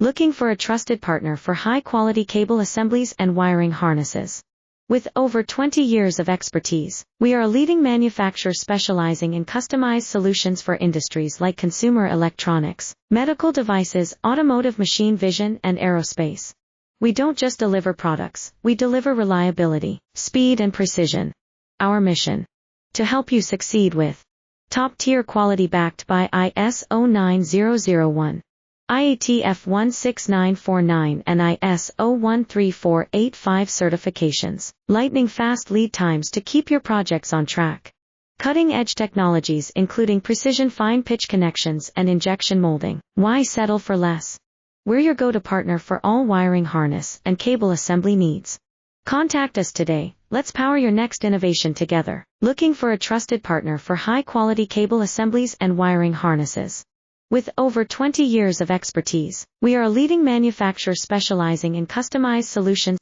Looking for a trusted partner for high-quality cable assemblies and wiring harnesses? With over 20 years of expertise, we are a leading manufacturer specializing in customized solutions for industries like consumer electronics, medical devices, automotive machine vision, and aerospace. We don't just deliver products, we deliver reliability, speed, and precision. Our mission: to help you succeed with top-tier quality backed by ISO 9001, IATF 16949 and ISO 13485 certifications, lightning-fast lead times to keep your projects on track. Cutting-edge technologies including precision fine-pitch connections and injection molding. Why settle for less? We're your go-to partner for all wiring harness and cable assembly needs. Contact us today. Let's power your next innovation together. Looking for a trusted partner for high-quality cable assemblies and wiring harnesses? With over 20 years of expertise, we are a leading manufacturer specializing in customized solutions